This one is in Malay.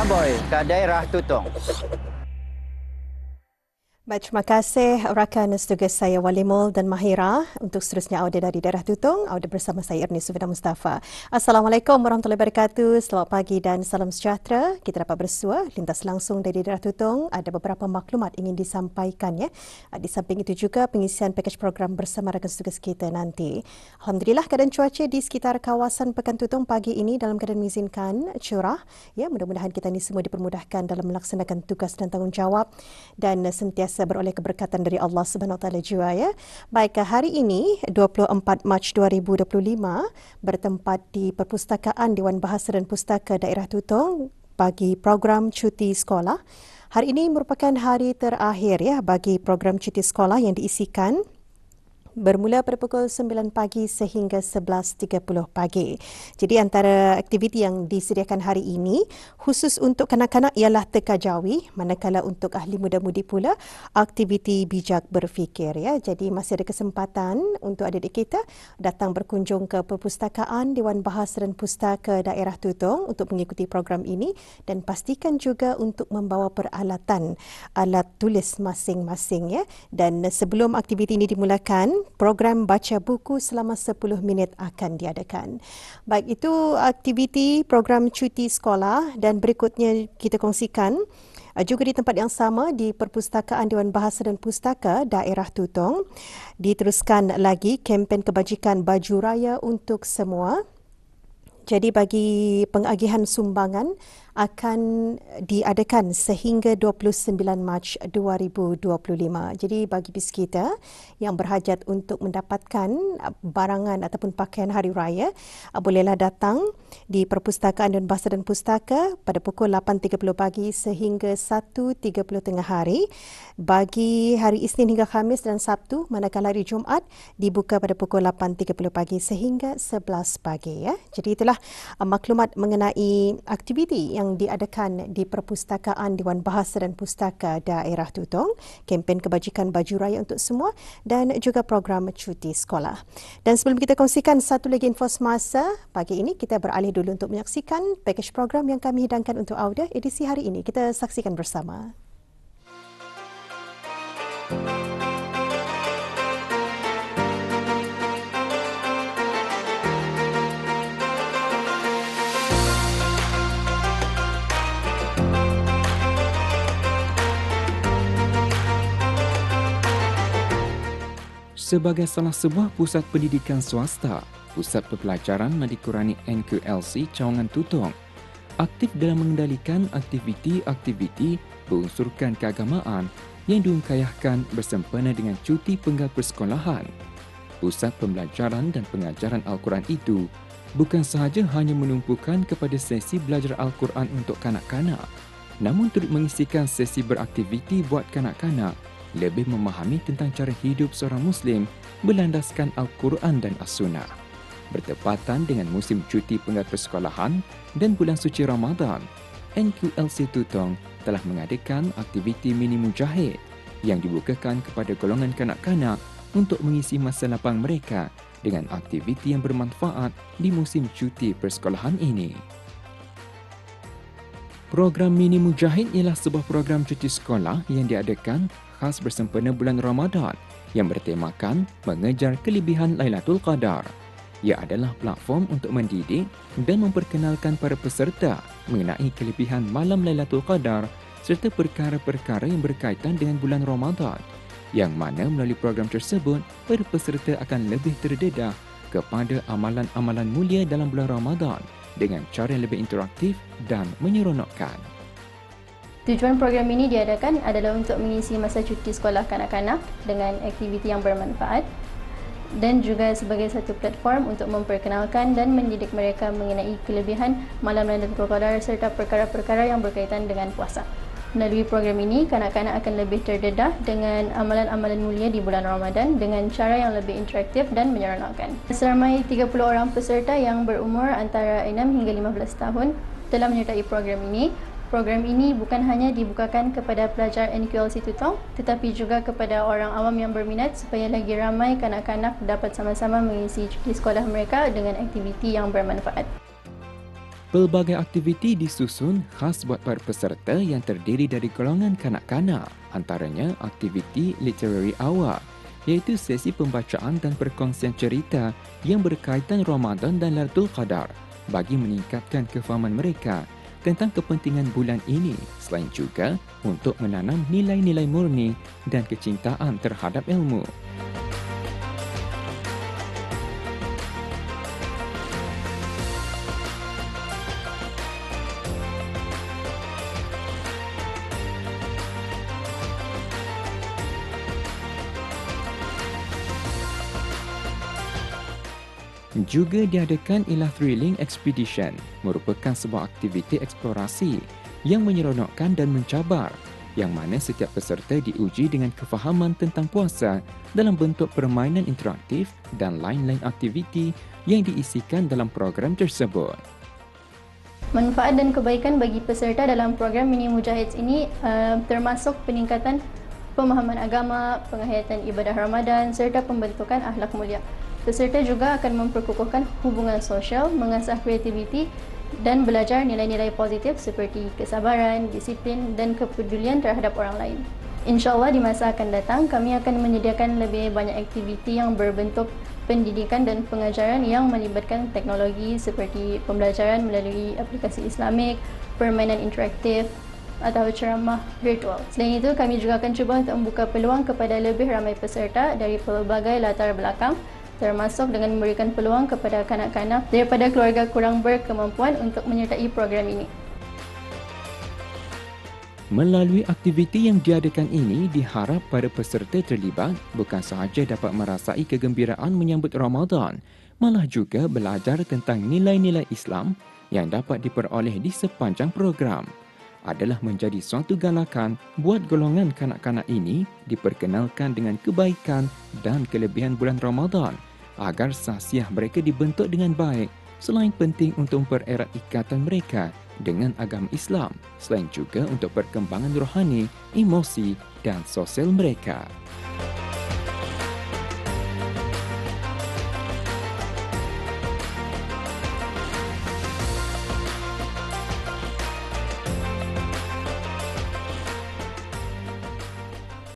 Kak Boy ke daerah Tutong. Baik, terima kasih rakan setugas saya Walimul dan Mahira. Untuk seterusnya Auda dari daerah Tutong, Auda bersama saya Ernie Sufina Mustafa. Assalamualaikum warahmatullahi wabarakatuh. Selamat pagi dan salam sejahtera. Kita dapat bersua lintas langsung dari daerah Tutong. Ada beberapa maklumat ingin disampaikan ya. Di samping itu juga pengisian pakej program bersama rakan setugas kita nanti. Alhamdulillah keadaan cuaca di sekitar kawasan Pekan Tutong pagi ini dalam keadaan mengizinkan cerah. Ya, mudah-mudahan kita ini semua dipermudahkan dalam melaksanakan tugas dan tanggungjawab dan sentiasa beroleh keberkatan dari Allah Subhanahu Wa Taala jua ya. Baik, hari ini 24 Mac 2025 bertempat di Perpustakaan Dewan Bahasa dan Pustaka Daerah Tutong bagi program cuti sekolah. Hari ini merupakan hari terakhir ya bagi program cuti sekolah yang diisikan bermula pada pukul 9 pagi sehingga 11.30 pagi. Jadi antara aktiviti yang disediakan hari ini khusus untuk kanak-kanak ialah teka jawi, manakala untuk ahli muda-mudi pula aktiviti bijak berfikir ya. Jadi masih ada kesempatan untuk adik-adik kita datang berkunjung ke Perpustakaan Dewan Bahasa dan Pustaka Daerah Tutong untuk mengikuti program ini dan pastikan juga untuk membawa peralatan alat tulis masing-masing ya. Dan sebelum aktiviti ini dimulakan, program baca buku selama 10 minit akan diadakan. Baik, itu aktiviti program cuti sekolah dan berikutnya kita kongsikan juga di tempat yang sama di Perpustakaan Dewan Bahasa dan Pustaka Daerah Tutong. Diteruskan lagi kempen kebajikan baju raya untuk semua. Jadi bagi pengagihan sumbangan akan diadakan sehingga 29 Mac 2025. Jadi bagi bis kita yang berhajat untuk mendapatkan barangan ataupun pakaian hari raya, bolehlah datang di Perpustakaan Dewan Bahasa dan Pustaka pada pukul 8.30 pagi sehingga 1.30 tengah hari. Bagi hari Isnin hingga Khamis dan Sabtu, manakala hari Jumaat dibuka pada pukul 8.30 pagi sehingga 11 pagi ya. Jadi itulah maklumat mengenai aktiviti yang diadakan di Perpustakaan Dewan Bahasa dan Pustaka Daerah Tutong, kempen kebajikan baju raya untuk semua dan juga program cuti sekolah. Dan sebelum kita kongsikan satu lagi info semasa, pagi ini kita beralih dulu untuk menyaksikan pakej program yang kami hidangkan untuk Auda edisi hari ini. Kita saksikan bersama. Sebagai salah sebuah pusat pendidikan swasta, Pusat Pembelajaran Madi Qurani NQLC Cawangan Tutong aktif dalam mengendalikan aktiviti-aktiviti berunsurkan keagamaan yang diungkayahkan bersempena dengan cuti penggal persekolahan. Pusat Pembelajaran dan Pengajaran Al-Quran itu bukan sahaja hanya menumpukan kepada sesi belajar Al-Quran untuk kanak-kanak, namun turut mengisikan sesi beraktiviti buat kanak-kanak lebih memahami tentang cara hidup seorang Muslim berlandaskan Al-Quran dan As-Sunnah. Bertepatan dengan musim cuti penggal persekolahan dan bulan suci Ramadan, NQLC Tutong telah mengadakan aktiviti mini mujahid yang dibukakan kepada golongan kanak-kanak untuk mengisi masa lapang mereka dengan aktiviti yang bermanfaat di musim cuti persekolahan ini. Program Mini Mujahid ialah sebuah program cuti sekolah yang diadakan khas bersempena bulan Ramadan yang bertemakan mengejar kelebihan Lailatul Qadar. Ia adalah platform untuk mendidik dan memperkenalkan para peserta mengenai kelebihan malam Lailatul Qadar serta perkara-perkara yang berkaitan dengan bulan Ramadan, yang mana melalui program tersebut para peserta akan lebih terdedah kepada amalan-amalan mulia dalam bulan Ramadan dengan cara yang lebih interaktif dan menyeronokkan. Tujuan program ini diadakan adalah untuk mengisi masa cuti sekolah kanak-kanak dengan aktiviti yang bermanfaat dan juga sebagai satu platform untuk memperkenalkan dan mendidik mereka mengenai kelebihan malam Lailatul Qadar serta perkara-perkara yang berkaitan dengan puasa. Melalui program ini, kanak-kanak akan lebih terdedah dengan amalan-amalan mulia di bulan Ramadan dengan cara yang lebih interaktif dan menyeronokkan. Seramai 30 orang peserta yang berumur antara 6 hingga 15 tahun telah menyertai program ini. Program ini bukan hanya dibukakan kepada pelajar NQLC Tutong, tetapi juga kepada orang awam yang berminat supaya lagi ramai kanak-kanak dapat sama-sama mengisi cuti sekolah mereka dengan aktiviti yang bermanfaat. Pelbagai aktiviti disusun khas buat para peserta yang terdiri dari golongan kanak-kanak, antaranya aktiviti literary hour, iaitu sesi pembacaan dan perkongsian cerita yang berkaitan Ramadan dan Lailatul Qadar bagi meningkatkan kefahaman mereka tentang kepentingan bulan ini, selain juga untuk menanam nilai-nilai murni dan kecintaan terhadap ilmu. Juga diadakan Ilah Thrilling Expedition, merupakan sebuah aktiviti eksplorasi yang menyeronokkan dan mencabar, yang mana setiap peserta diuji dengan kefahaman tentang puasa dalam bentuk permainan interaktif dan lain-lain aktiviti yang diisikan dalam program tersebut. Manfaat dan kebaikan bagi peserta dalam program Mini Mujahids ini termasuk peningkatan pemahaman agama, penghayatan ibadah Ramadan serta pembentukan akhlak mulia. Peserta juga akan memperkukuhkan hubungan sosial, mengasah kreativiti dan belajar nilai-nilai positif seperti kesabaran, disiplin dan kepedulian terhadap orang lain. InsyaAllah di masa akan datang, kami akan menyediakan lebih banyak aktiviti yang berbentuk pendidikan dan pengajaran yang melibatkan teknologi seperti pembelajaran melalui aplikasi Islamik, permainan interaktif atau ceramah virtual. Selain itu, kami juga akan cuba untuk membuka peluang kepada lebih ramai peserta dari pelbagai latar belakang, termasuk dengan memberikan peluang kepada kanak-kanak daripada keluarga kurang berkemampuan untuk menyertai program ini. Melalui aktiviti yang diadakan ini, diharap para peserta terlibat bukan sahaja dapat merasai kegembiraan menyambut Ramadan, malah juga belajar tentang nilai-nilai Islam yang dapat diperoleh di sepanjang program. Adalah menjadi suatu galakan buat golongan kanak-kanak ini diperkenalkan dengan kebaikan dan kelebihan bulan Ramadan agar sahsiah mereka dibentuk dengan baik, selain penting untuk mempererat ikatan mereka dengan agama Islam, selain juga untuk perkembangan rohani, emosi dan sosial mereka.